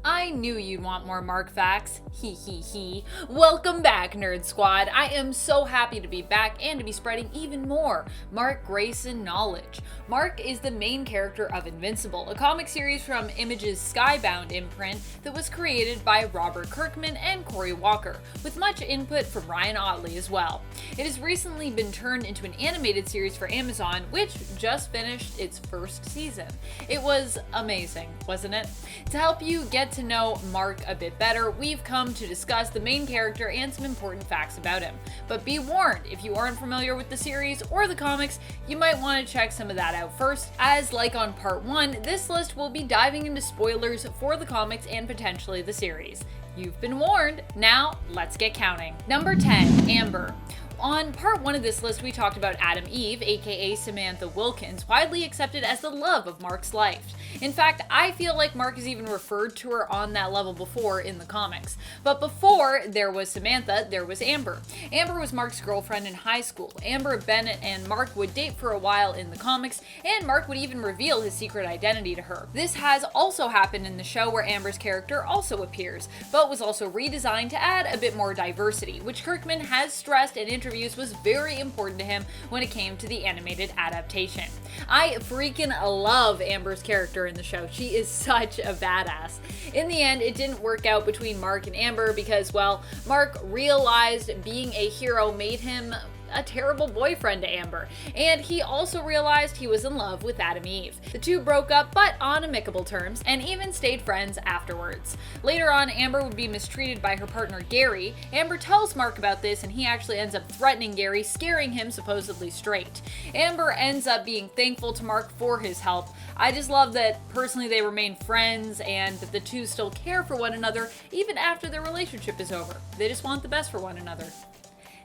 I knew you'd want more Mark facts. Hee hee hee. Welcome back, Nerd Squad. I am so happy to be back and to be spreading even more Mark Grayson knowledge. Mark is the main character of Invincible, a comic series from Image's Skybound imprint that was created by Robert Kirkman and Cory Walker, with much input from Ryan Ottley as well. It has recently been turned into an animated series for Amazon, which just finished its first season. It was amazing, wasn't it? To help you get to know Mark a bit better, we've come to discuss the main character and some important facts about him. But be warned, if you aren't familiar with the series or the comics, you might want to check some of that out first, as like on part 1, this list will be diving into spoilers for the comics and potentially the series. You've been warned. Now, let's get counting. Number 10, Amber. On part 1 of this list, we talked about Adam Eve, aka Samantha Wilkins, widely accepted as the love of Mark's life. In fact, I feel like Mark has even referred to her on that level before in the comics. But before there was Samantha, there was Amber. Amber was Mark's girlfriend in high school. Amber, Bennett, and Mark would date for a while in the comics, and Mark would even reveal his secret identity to her. This has also happened in the show, where Amber's character also appears, but was also redesigned to add a bit more diversity, which Kirkman has stressed in interviews was very important to him when it came to the animated adaptation. I freaking love Amber's character in the show. She is such a badass. In the end, it didn't work out between Mark and Amber because, well, Mark realized being a hero made him a terrible boyfriend to Amber, and he also realized he was in love with Adam Eve. The two broke up, but on amicable terms, and even stayed friends afterwards. Later on, Amber would be mistreated by her partner Gary. Amber tells Mark about this, and he actually ends up threatening Gary, scaring him supposedly straight. Amber ends up being thankful to Mark for his help. I just love that personally they remain friends and that the two still care for one another even after their relationship is over. They just want the best for one another.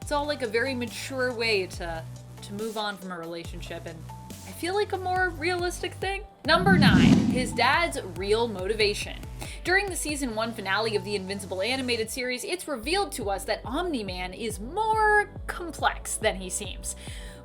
It's all like a very mature way to move on from a relationship, and I feel like a more realistic thing. Number 9, his dad's real motivation. During the season 1 finale of the Invincible animated series, it's revealed to us that Omni-Man is more complex than he seems.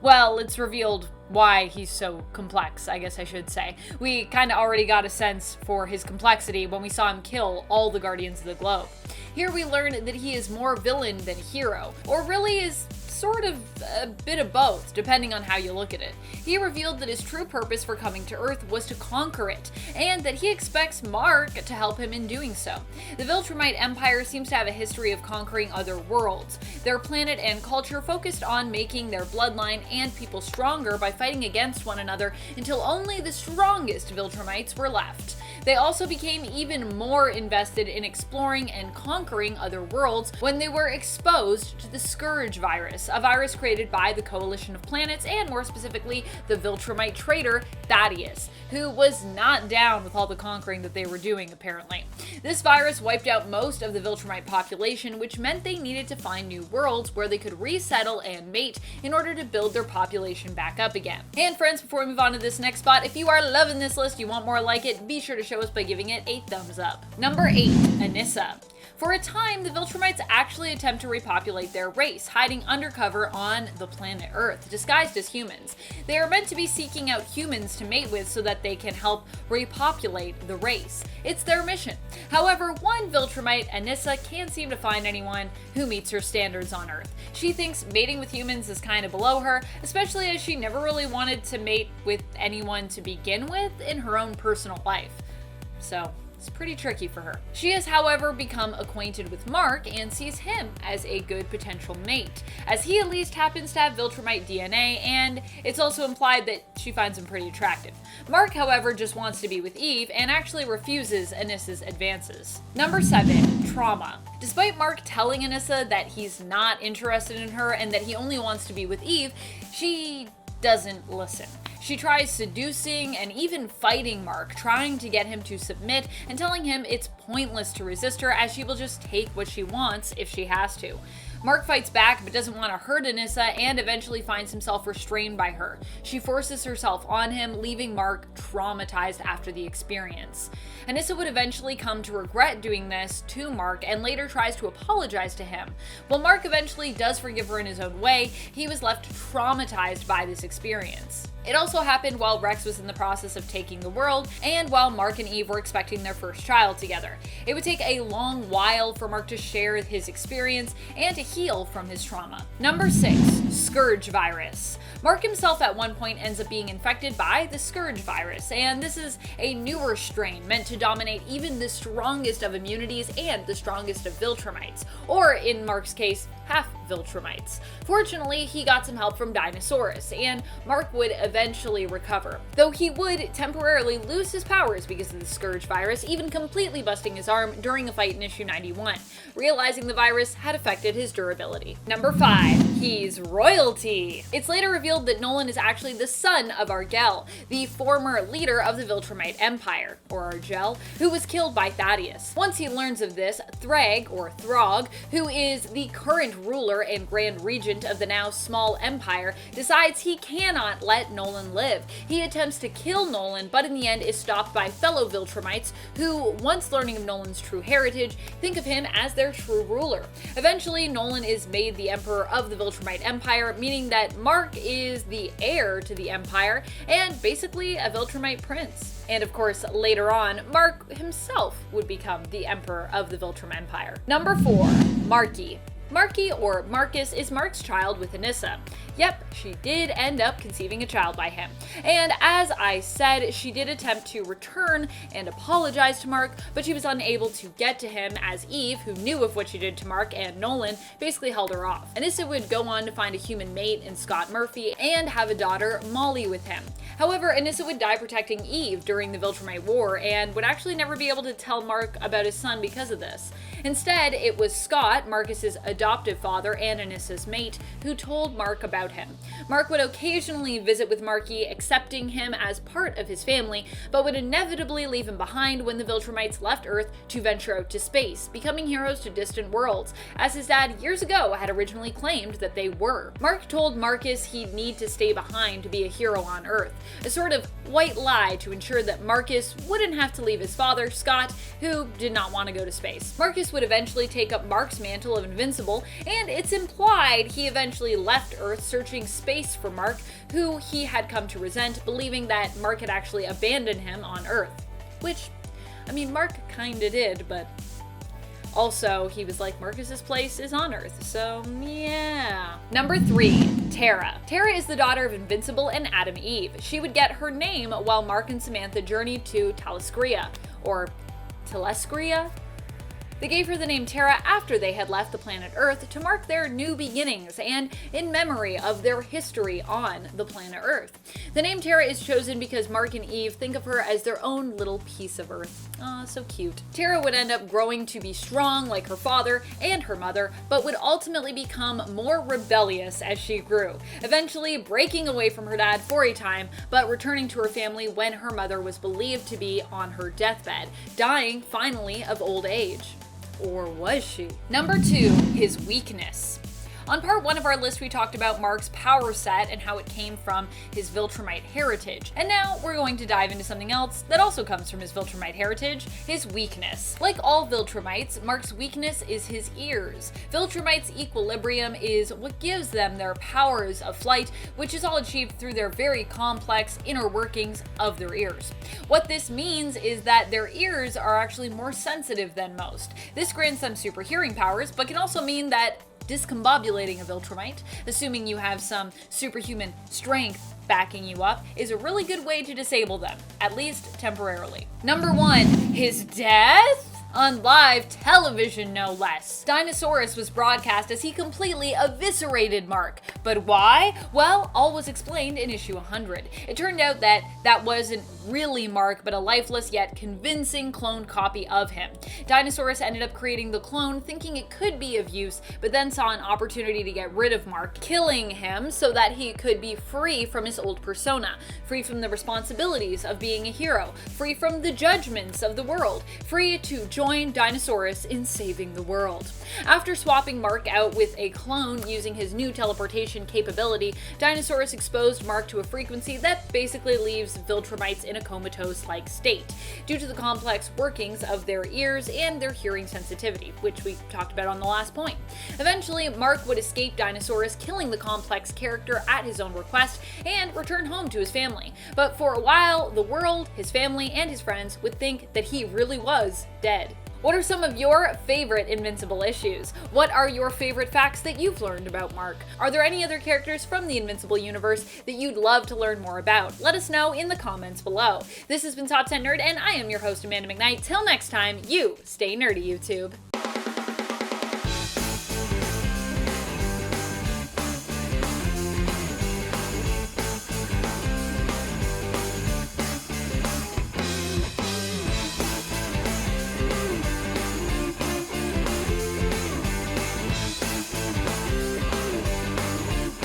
Well, it's revealed why he's so complex, I guess I should say. We kind of already got a sense for his complexity when we saw him kill all the Guardians of the Globe. Here we learn that he is more villain than hero, or really is sort of a bit of both, depending on how you look at it. He revealed that his true purpose for coming to Earth was to conquer it, and that he expects Mark to help him in doing so. The Viltrumite Empire seems to have a history of conquering other worlds. Their planet and culture focused on making their bloodline and people stronger by fighting against one another until only the strongest Viltrumites were left. They also became even more invested in exploring and conquering other worlds when they were exposed to the Scourge virus, a virus created by the Coalition of Planets, and more specifically, the Viltrumite traitor Thaddeus, who was not down with all the conquering that they were doing, apparently. This virus wiped out most of the Viltrumite population, which meant they needed to find new worlds where they could resettle and mate in order to build their population back up again. And friends, before we move on to this next spot, if you are loving this list, you want more like it, be sure to show us by giving it a thumbs up. Number 8, Anissa. For a time, the Viltrumites actually attempt to repopulate their race, hiding undercover on the planet Earth, disguised as humans. They are meant to be seeking out humans to mate with so that they can help repopulate the race. It's their mission. However, one Viltrumite, Anissa, can't seem to find anyone who meets her standards on Earth. She thinks mating with humans is kind of below her, especially as she never really wanted to mate with anyone to begin with in her own personal life. So, it's pretty tricky for her. She has, however, become acquainted with Mark and sees him as a good potential mate, as he at least happens to have Viltrumite DNA, and it's also implied that she finds him pretty attractive. Mark, however, just wants to be with Eve and actually refuses Anissa's advances. Number 7, Trauma. Despite Mark telling Anissa that he's not interested in her and that he only wants to be with Eve, she doesn't listen. She tries seducing and even fighting Mark, trying to get him to submit and telling him it's pointless to resist her as she will just take what she wants if she has to. Mark fights back but doesn't want to hurt Anissa and eventually finds himself restrained by her. She forces herself on him, leaving Mark traumatized after the experience. Anissa would eventually come to regret doing this to Mark and later tries to apologize to him. While Mark eventually does forgive her in his own way, he was left traumatized by this experience. It also happened while Rex was in the process of taking the world, and while Mark and Eve were expecting their first child together. It would take a long while for Mark to share his experience and to heal from his trauma. Number 6. Scourge virus. Mark himself at one point ends up being infected by the Scourge virus, and this is a newer strain meant to dominate even the strongest of immunities and the strongest of Viltrumites, or in Mark's case, half Viltrumites. Fortunately, he got some help from Dinosaurus, and Mark would eventually recover, though he would temporarily lose his powers because of the Scourge virus, even completely busting his arm during a fight in issue 91, realizing the virus had affected his durability. Number 5. He's royalty. It's later revealed that Nolan is actually the son of Argel, the former leader of the Viltrumite Empire, or Argel, who was killed by Thaddeus. Once he learns of this, Thrag, or Throg, who is the current ruler and Grand Regent of the now small empire, decides he cannot let Nolan live. He attempts to kill Nolan, but in the end is stopped by fellow Viltrumites who, once learning of Nolan's true heritage, think of him as their true ruler. Eventually, Nolan is made the emperor of the Viltrumite Empire, meaning that Mark is the heir to the empire and basically a Viltrumite prince. And of course, later on, Mark himself would become the emperor of the Viltrum Empire. Number 4. Marky. Marky, or Marcus, is Mark's child with Anissa. Yep, she did end up conceiving a child by him. And as I said, she did attempt to return and apologize to Mark, but she was unable to get to him as Eve, who knew of what she did to Mark and Nolan, basically held her off. Anissa would go on to find a human mate in Scott Murphy and have a daughter, Molly, with him. However, Anissa would die protecting Eve during the Viltrumite War and would actually never be able to tell Mark about his son because of this. Instead, it was Scott, Marcus's adoptive father and Anissa's mate, who told Mark about him. Mark would occasionally visit with Marky, accepting him as part of his family, but would inevitably leave him behind when the Viltrumites left Earth to venture out to space, becoming heroes to distant worlds, as his dad years ago had originally claimed that they were. Mark told Marcus he'd need to stay behind to be a hero on Earth, a sort of white lie to ensure that Marcus wouldn't have to leave his father, Scott, who did not want to go to space. Marcus would eventually take up Mark's mantle of Invincible, and it's implied he eventually left Earth searching space for Mark, who he had come to resent, believing that Mark had actually abandoned him on Earth. Which, I mean, Mark kinda did, but also, he was like, Marcus's place is on Earth, so yeah. Number 3, Tara. Tara is the daughter of Invincible and Adam Eve. She would get her name while Mark and Samantha journeyed to Taliscria, or Telescria? They gave her the name Tara after they had left the planet Earth to mark their new beginnings and in memory of their history on the planet Earth. The name Tara is chosen because Mark and Eve think of her as their own little piece of Earth. Aw, so cute. Tara would end up growing to be strong like her father and her mother, but would ultimately become more rebellious as she grew, eventually breaking away from her dad for a time, but returning to her family when her mother was believed to be on her deathbed, dying finally of old age. Or was she? Number 2, his weakness. On part 1 of our list, we talked about Mark's power set and how it came from his Viltrumite heritage. And now we're going to dive into something else that also comes from his Viltrumite heritage, his weakness. Like all Viltrumites, Mark's weakness is his ears. Viltrumites' equilibrium is what gives them their powers of flight, which is all achieved through their very complex inner workings of their ears. What this means is that their ears are actually more sensitive than most. This grants them super hearing powers, but can also mean that discombobulating a Viltrumite, assuming you have some superhuman strength backing you up, is a really good way to disable them, at least temporarily. Number 1, his death? On live television, no less. Dinosaurus was broadcast as he completely eviscerated Mark. But why? Well, all was explained in issue 100. It turned out that that wasn't really Mark, but a lifeless yet convincing cloned copy of him. Dinosaurus ended up creating the clone thinking it could be of use, but then saw an opportunity to get rid of Mark, killing him so that he could be free from his old persona, free from the responsibilities of being a hero, free from the judgments of the world, free to join join Dinosaurus in saving the world. After swapping Mark out with a clone using his new teleportation capability, Dinosaurus exposed Mark to a frequency that basically leaves Viltrumites in a comatose-like state, due to the complex workings of their ears and their hearing sensitivity, which we talked about on the last point. Eventually, Mark would escape Dinosaurus, killing the complex character at his own request, and return home to his family. But for a while, the world, his family, and his friends would think that he really was dead. What are some of your favorite Invincible issues? What are your favorite facts that you've learned about Mark? Are there any other characters from the Invincible universe that you'd love to learn more about? Let us know in the comments below. This has been Top 10 Nerd, and I am your host, Amanda McKnight. Till next time, you stay nerdy, YouTube.